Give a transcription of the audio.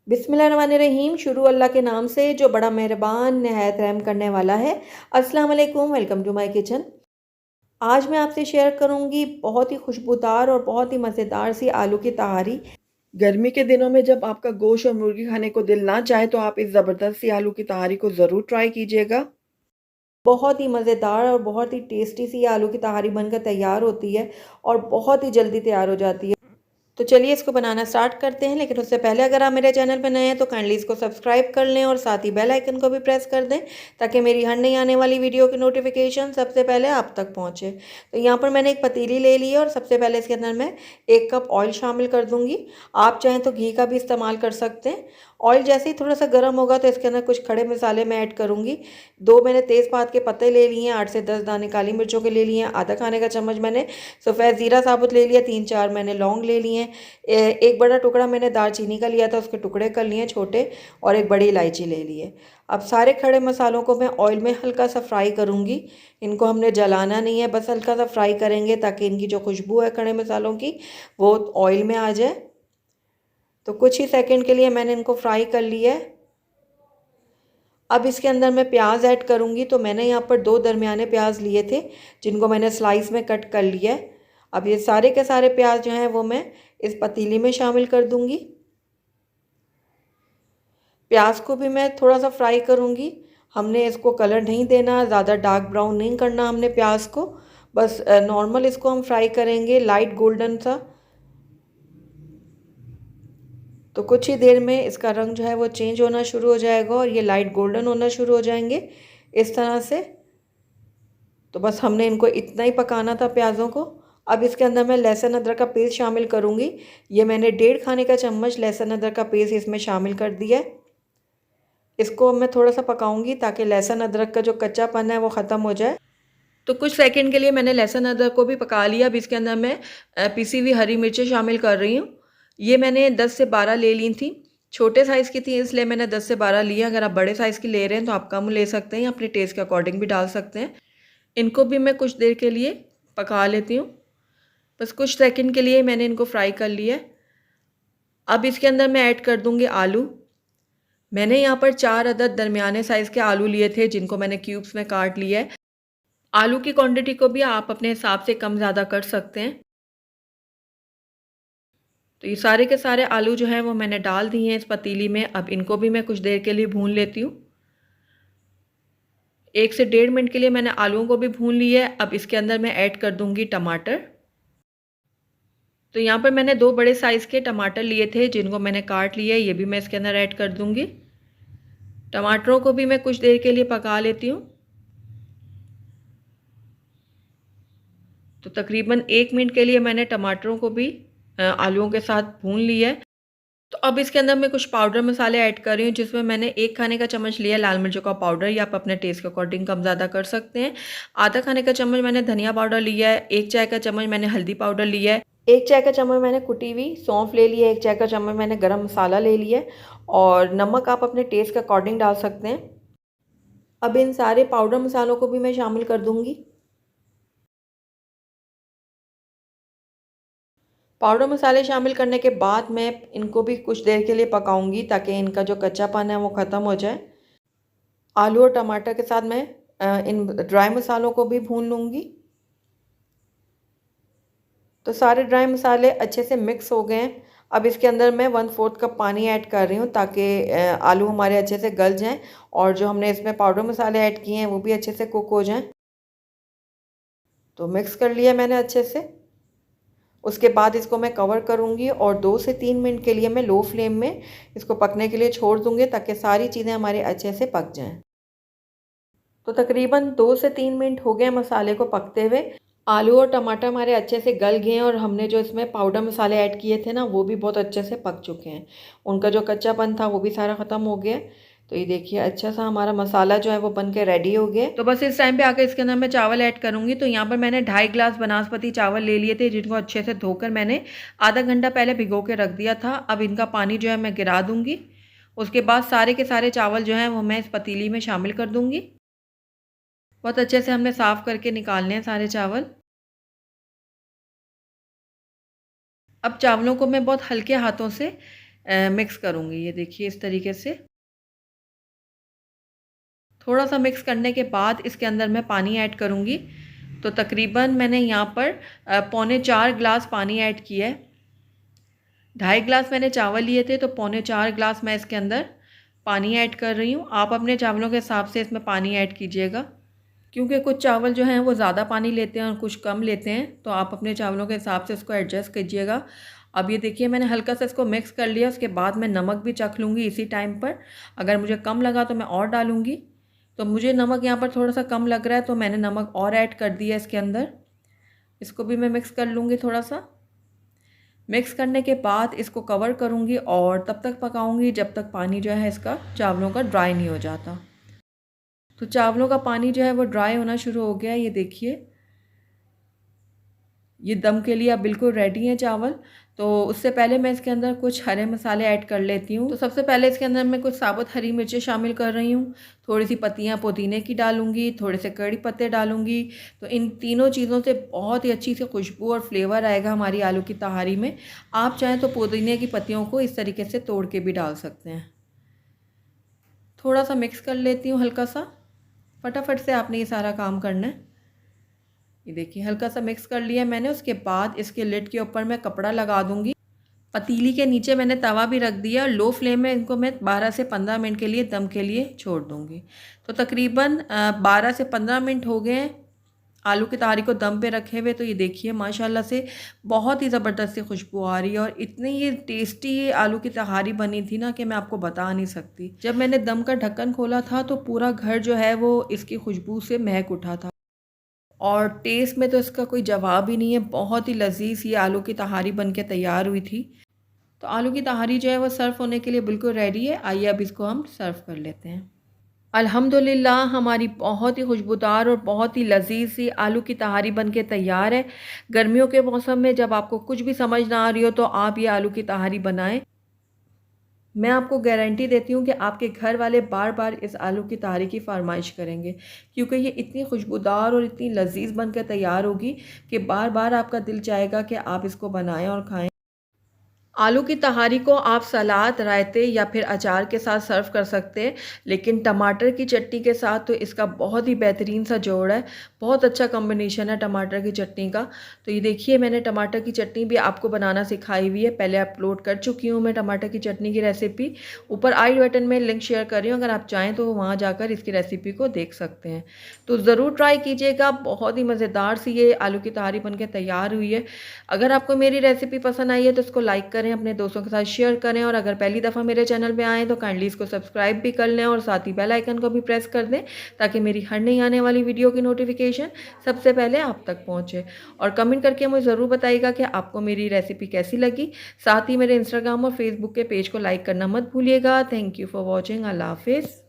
बिस्मिल्लाहिर्रहमानिर्रहीम। शुरू अल्लाह के नाम से जो बड़ा मेहरबान नहायत रहम करने वाला है। अस्सलाम वालेकुम, वेलकम टू माय किचन। आज मैं आपसे शेयर करूंगी बहुत ही खुशबूदार और बहुत ही मज़ेदार सी आलू की तहारी। गर्मी के दिनों में जब आपका गोश्त और मुर्गी खाने को दिल ना चाहे तो आप इस ज़बरदस्त सी आलू की तहारी को ज़रूर ट्राई कीजिएगा। बहुत ही मज़ेदार और बहुत ही टेस्टी सी आलू की तहारी बनकर तैयार होती है और बहुत ही जल्दी तैयार हो जाती है। तो चलिए इसको बनाना स्टार्ट करते हैं, लेकिन उससे पहले अगर आप मेरे चैनल पर नए हैं तो काइंडली इसको सब्सक्राइब कर लें और साथ ही बेल आइकन को भी प्रेस कर दें ताकि मेरी हर नई आने वाली वीडियो की नोटिफिकेशन सबसे पहले आप तक पहुंचे। तो यहाँ पर मैंने एक पतीली ले ली है और सबसे पहले इसके अंदर मैं 1 कप ऑयल शामिल कर दूंगी। आप चाहें तो घी का भी इस्तेमाल कर सकते हैं। ऑयल जैसे ही थोड़ा सा गर्म होगा तो इसके अंदर कुछ खड़े मसाले मैं ऐड करूँगी। 2 मैंने तेज़पात के पत्ते ले लिए हैं, 8 से 10 दाने काली मिर्चों के ले लिए हैं, आधा खाने का चम्मच मैंने सफ़ेद ज़ीरा साबुत ले लिया, 3-4 मैंने लौंग ले लिए हैं, एक बड़ा टुकड़ा मैंने दालचीनी का लिया था, उसके टुकड़े कर लिए छोटे, और एक बड़ी इलायची ले ली है। अब सारे खड़े मसालों को मैं ऑयल में हल्का सा फ्राई करूँगी। इनको हमने जलाना नहीं है, बस हल्का सा फ्राई करेंगे ताकि इनकी जो खुशबू है खड़े मसालों की वो ऑयल में आ जाए। तो कुछ ही सेकंड के लिए मैंने इनको फ्राई कर लिया है। अब इसके अंदर मैं प्याज ऐड करूँगी। तो मैंने यहाँ पर 2 दरमियाने प्याज लिए थे जिनको मैंने स्लाइस में कट कर लिया है। अब ये सारे के सारे प्याज जो हैं वो मैं इस पतीली में शामिल कर दूँगी। प्याज को भी मैं थोड़ा सा फ्राई करूँगी। हमने इसको कलर नहीं देना, ज़्यादा डार्क ब्राउन नहीं करना हमने प्याज को, बस नॉर्मल इसको हम फ्राई करेंगे लाइट गोल्डन सा। तो कुछ ही देर में इसका रंग जो है वो चेंज होना शुरू हो जाएगा और ये लाइट गोल्डन होना शुरू हो जाएंगे इस तरह से। तो बस हमने इनको इतना ही पकाना था प्याज़ों को। अब इसके अंदर मैं लहसुन अदरक का पेस्ट शामिल करूँगी। ये मैंने 1.5 खाने का चम्मच लहसुन अदरक का पेस्ट इसमें शामिल कर दिया है। इसको मैं थोड़ा सा पकाऊंगी ताकि लहसुन अदरक का जो कच्चापन है वो ख़त्म हो जाए। तो कुछ सेकंड के लिए मैंने लहसुन अदरक को भी पका लिया। अब इसके अंदर मैं पिसी हुई हरी मिर्चें शामिल कर रही हूँ। ये मैंने 10 से 12 ले ली थी। छोटे साइज़ की थी इसलिए मैंने 10 से 12 लिया। अगर आप बड़े साइज़ की ले रहे हैं तो आप कम ले सकते हैं या अपने टेस्ट के अकॉर्डिंग भी डाल सकते हैं। इनको भी मैं कुछ देर के लिए पका लेती हूँ। बस कुछ सेकंड के लिए मैंने इनको फ्राई कर लिया है। अब इसके अंदर मैं ऐड कर दूँगी आलू। मैंने यहाँ पर 4 अदद दरमियाने साइज़ के आलू लिए थे जिनको मैंने क्यूब्स में काट लिया है। आलू की क्वांटिटी को भी आप अपने हिसाब से कम ज़्यादा कर सकते हैं। तो ये सारे के सारे आलू जो हैं वो मैंने डाल दिए हैं इस पतीली में। अब इनको भी मैं कुछ देर के लिए भून लेती हूँ। 1 से 1.5 मिनट के लिए मैंने आलूओं को भी भून लिया है। अब इसके अंदर मैं ऐड कर दूँगी टमाटर। तो यहाँ पर मैंने 2 बड़े साइज़ के टमाटर लिए थे जिनको मैंने काट लिया है। ये भी मैं इसके अंदर ऐड कर दूँगी। टमाटरों को भी मैं कुछ देर के लिए पका लेती हूँ। तो तकरीबन 1 मिनट के लिए मैंने टमाटरों को भी आलूओं के साथ भून लिया है। तो अब इसके अंदर मैं कुछ पाउडर मसाले ऐड कर रही हूँ जिसमें मैंने 1 खाने का चम्मच लिया लाल मिर्चों का पाउडर, या आप अपने टेस्ट के अकॉर्डिंग कम ज़्यादा कर सकते हैं। आधा खाने का चम्मच मैंने धनिया पाउडर लिया है। 1 चाय का चम्मच मैंने हल्दी पाउडर लिया है। 1 चाय का चम्मच मैंने कुटी हुई सौंफ ले लिया है। 1 चाय का चम्मच मैंने गरम मसाला ले लिया है और नमक आप अपने टेस्ट के अकॉर्डिंग डाल सकते हैं। अब इन सारे पाउडर मसालों को भी मैं शामिल कर दूँगी। पाउडर मसाले शामिल करने के बाद मैं इनको भी कुछ देर के लिए पकाऊंगी ताकि इनका जो कच्चापन है वो ख़त्म हो जाए। आलू और टमाटर के साथ मैं इन ड्राई मसालों को भी भून लूँगी। तो सारे ड्राई मसाले अच्छे से मिक्स हो गए हैं। अब इसके अंदर मैं 1/4 कप पानी ऐड कर रही हूँ ताकि आलू हमारे अच्छे से गल जाएं और जो हमने इसमें पाउडर मसाले ऐड किए हैं वो भी अच्छे से कुक हो जाएं। तो मिक्स कर लिया मैंने अच्छे से। उसके बाद इसको मैं कवर करूँगी और 2 से 3 मिनट के लिए मैं लो फ्लेम में इसको पकने के लिए छोड़ दूँगी ताकि सारी चीज़ें हमारे अच्छे से पक जाएं। तो तकरीबन 2 से 3 मिनट हो गए मसाले को पकते हुए। आलू और टमाटर हमारे अच्छे से गल गए हैं और हमने जो इसमें पाउडर मसाले ऐड किए थे ना वो भी बहुत अच्छे से पक चुके हैं। उनका जो कच्चापन था वो भी सारा ख़त्म हो गया। तो ये देखिए अच्छा सा हमारा मसाला जो है वो बन के रेडी हो गया। तो बस इस टाइम पे आकर इसके अंदर मैं चावल ऐड करूँगी। तो यहाँ पर मैंने 2.5 गिलास बनास्पति चावल ले लिए थे जिनको अच्छे से धोकर मैंने आधा घंटा पहले भिगो के रख दिया था। अब इनका पानी जो है मैं गिरा दूँगी। उसके बाद सारे के सारे चावल जो हैं वो मैं इस पतीली में शामिल कर दूँगी। बहुत अच्छे से हमने साफ़ करके निकालने हैं सारे चावल। अब चावलों को मैं बहुत हल्के हाथों से मिक्स करूँगी। ये देखिए इस तरीके से थोड़ा सा मिक्स करने के बाद इसके अंदर मैं पानी ऐड करूँगी। तो तकरीबन मैंने यहाँ पर 3.25 गिलास पानी ऐड किया है। 2.5 गिलास मैंने चावल लिए थे, तो 3.25 गिलास मैं इसके अंदर पानी ऐड कर रही हूँ। आप अपने चावलों के हिसाब से इसमें पानी ऐड कीजिएगा, क्योंकि कुछ चावल जो हैं वो ज़्यादा पानी लेते हैं और कुछ कम लेते हैं, तो आप अपने चावलों के हिसाब से इसको एडजस्ट कीजिएगा। अब ये देखिए मैंने हल्का सा इसको मिक्स कर लिया। उसके बाद मैं नमक भी चख लूँगी इसी टाइम पर। अगर मुझे कम लगा तो मैं और डालूँगी। तो मुझे नमक यहाँ पर थोड़ा सा कम लग रहा है, तो मैंने नमक और ऐड कर दिया इसके अंदर। इसको भी मैं मिक्स कर लूँगी। थोड़ा सा मिक्स करने के बाद इसको कवर करूँगी और तब तक पकाऊँगी जब तक पानी जो है इसका चावलों का ड्राई नहीं हो जाता। तो चावलों का पानी जो है वो ड्राई होना शुरू हो गया है। ये देखिए ये दम के लिए अब बिल्कुल रेडी हैं चावल। तो उससे पहले मैं इसके अंदर कुछ हरे मसाले ऐड कर लेती हूँ। तो सबसे पहले इसके अंदर मैं कुछ साबुत हरी मिर्चें शामिल कर रही हूँ, थोड़ी सी पत्तियाँ पुदीने की डालूँगी, थोड़े से कड़ी पत्ते डालूँगी। तो इन तीनों चीज़ों से बहुत ही अच्छी सी खुशबू और फ्लेवर आएगा हमारी आलू की तहारी में। आप चाहें तो पुदीने की पत्तियों को इस तरीके से तोड़ के भी डाल सकते हैं। थोड़ा सा मिक्स कर लेती हूँ हल्का सा, फटाफट से आपने ये सारा काम करना है। ये देखिए हल्का सा मिक्स कर लिया मैंने। उसके बाद इसके लिड के ऊपर मैं कपड़ा लगा दूंगी। पतीली के नीचे मैंने तवा भी रख दिया। लो फ्लेम में इनको मैं 12 से 15 मिनट के लिए दम के लिए छोड़ दूंगी। तो तकरीबन 12 से 15 मिनट हो गए हैं आलू की तहारी को दम पे रखे हुए। तो ये देखिए माशाल्लाह से बहुत ही ज़बरदस्त सी खुशबू आ रही है और इतनी ये टेस्टी ये आलू की तहारी बनी थी ना कि मैं आपको बता नहीं सकती। जब मैंने दम का ढक्कन खोला था तो पूरा घर जो है वो इसकी खुशबू से महक उठा था और टेस्ट में तो इसका कोई जवाब ही नहीं है। बहुत ही लजीज ये आलू की तहारी बन के तैयार हुई थी। तो आलू की तहारी जो है वो सर्व होने के लिए बिल्कुल रेडी है। आइए अब इसको हम सर्व कर लेते हैं। अल्हम्दुलिल्लाह हमारी बहुत ही खुशबूदार और बहुत ही लजीज सी आलू की तहारी बन के तैयार है। गर्मियों के मौसम में जब आपको कुछ भी समझ ना आ रही हो तो आप ये आलू की तहारी बनाएं। मैं आपको गारंटी देती हूँ कि आपके घर वाले बार बार इस आलू की तहारी की फरमाइश करेंगे, क्योंकि ये इतनी खुशबूदार और इतनी लजीज बनकर तैयार होगी कि बार बार आपका दिल चाहेगा कि आप इसको बनाएं और खाएं। आलू की तहारी को आप सलाद, रायते या फिर अचार के साथ सर्व कर सकते हैं, लेकिन टमाटर की चटनी के साथ तो इसका बहुत ही बेहतरीन सा जोड़ है। बहुत अच्छा कॉम्बिनेशन है टमाटर की चटनी का। तो ये देखिए मैंने टमाटर की चटनी भी आपको बनाना सिखाई हुई है, पहले अपलोड कर चुकी हूँ मैं टमाटर की चटनी की रेसिपी। ऊपर आई बटन में लिंक शेयर कर रही हूँ, अगर आप चाहें तो वहाँ जाकर इसकी रेसिपी को देख सकते हैं। तो ज़रूर ट्राई कीजिएगा। बहुत ही मज़ेदार सी ये आलू की तहारी बन के तैयार हुई है। अगर आपको मेरी रेसिपी पसंद आई है तो इसको लाइक करें, अपने दोस्तों के साथ शेयर करें और अगर पहली दफ़ा मेरे चैनल पे आएँ तो काइंडली इसको सब्सक्राइब भी कर लें और साथ ही बेल आइकन को भी प्रेस कर दें, ताकि मेरी हर नई आने वाली वीडियो की नोटिफिकेशन सबसे पहले आप तक पहुँचे। और कमेंट करके मुझे ज़रूर बताइएगा कि आपको मेरी रेसिपी कैसी लगी। साथ ही मेरे इंस्टाग्राम और फेसबुक के पेज को लाइक करना मत भूलिएगा। Thank you for watching. अल्लाह हाफिज़।